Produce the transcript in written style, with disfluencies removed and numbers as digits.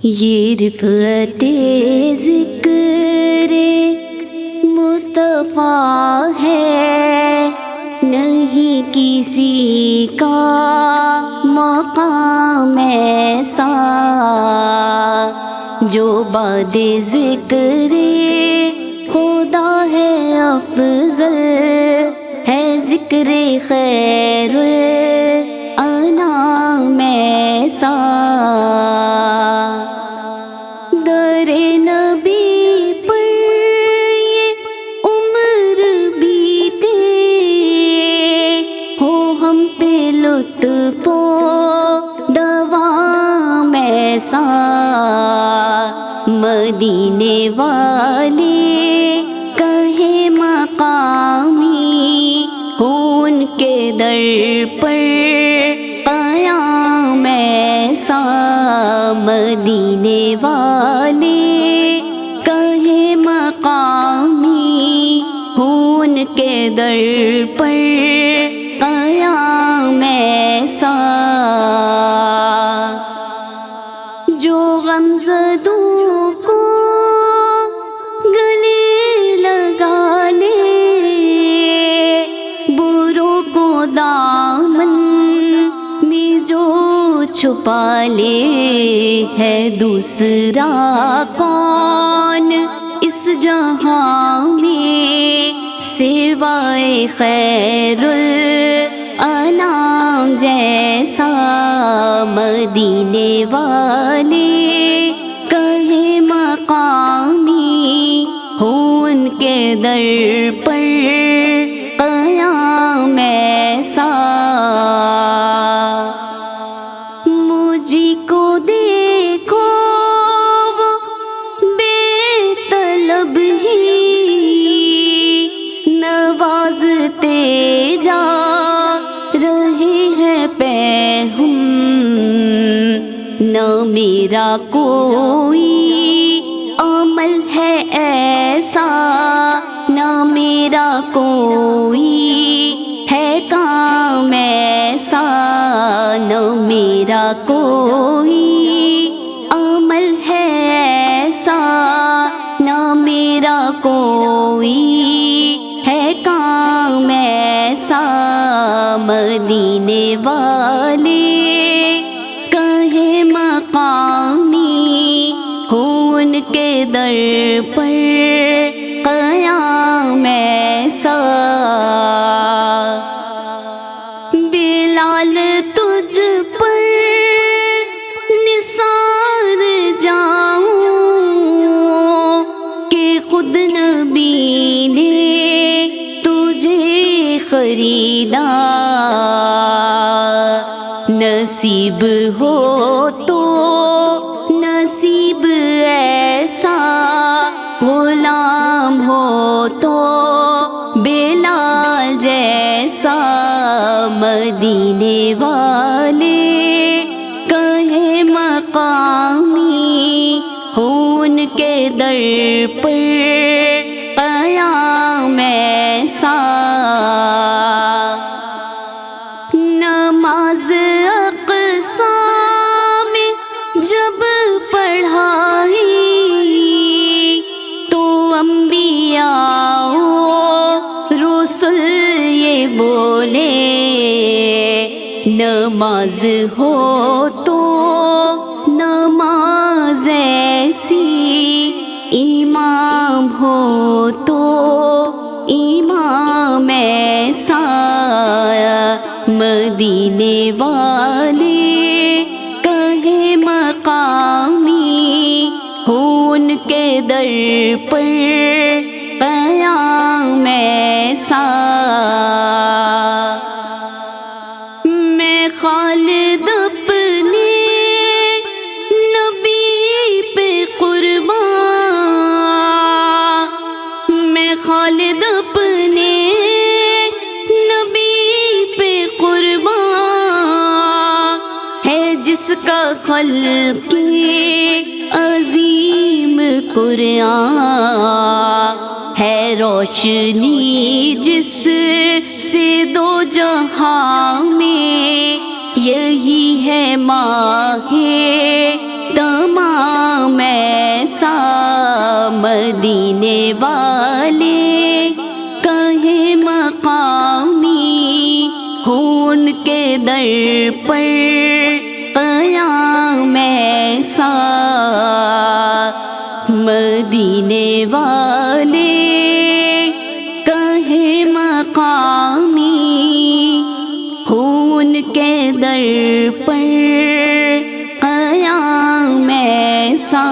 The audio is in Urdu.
یہ رفعت ذکر مصطفیٰ ہے، نہیں کسی کا مقام ایسا جو بعد ذکر خدا ہے افضل، ہے ذکر خیر الانام ایسا۔ در نبی پر یہ عمر بیتے، ہو ہم پہ لطف و دوام ایسا۔ مدینے والے کہیں مقامی، ہو ان کے در پر قیام ایسا۔ مدینے والے کہیں مقامی، ہو ان کے در پر قیام ایسا۔ جو غمزدوں کو گلے لگا لے، بروں کو دامن میں جو چھپا لے، ہے دوسرا کون اس جہاں میں سوائے خیر الانام جیسا۔ مدینے والے کہیں مقامی، ہو ان کے در پر قیام ایسا۔ مجھی کو دیکھو وہ بے طلب ہی نوازتے جا رہے ہیں پہ ہم، نہ میرا کوئی عمل ہے ایسا، نہ میرا کوئی ہے کام ایسا، نہ میرا کوئی عمل ہے ایسا، نہ میرا کوئی ہے کام ایسا۔ مدینے والے کہیں مقامی، ہو ان کے در پر قیام ایسا۔ بلال تجھ پر نثار جاؤں کہ خود نبی نے تجھے خریدا، نصیب ہو تو نصیب ایسا، غلام ہو تو بلال جیسا۔ مدینے والے کہیں مقامی، ہو ان کے در پر قیام ایسا۔ نماز اقصی میں جب پڑھائی تو انبیاء و رسل یہ بولے، نماز ہو تو نماز ایسی، امام ہو تو امام ایسا۔ مدینے والے کہیں مقامی، ہو ان کے در پر قیام ایسا۔ میں خالد اپنے نبی پہ قربان، میں خالد اپنے نبی پہ قربان، ہے جس کا خلق عظیم قرآن، ہے روشنی جس سے دو جہاں میں، یہی ہے ماہ تمام مدینے والے کہے مقامی ہوں ان کے در پر قیام ایسا، مدینے والے کہے مقامی ہوں ان کے در پر قیام ایسا۔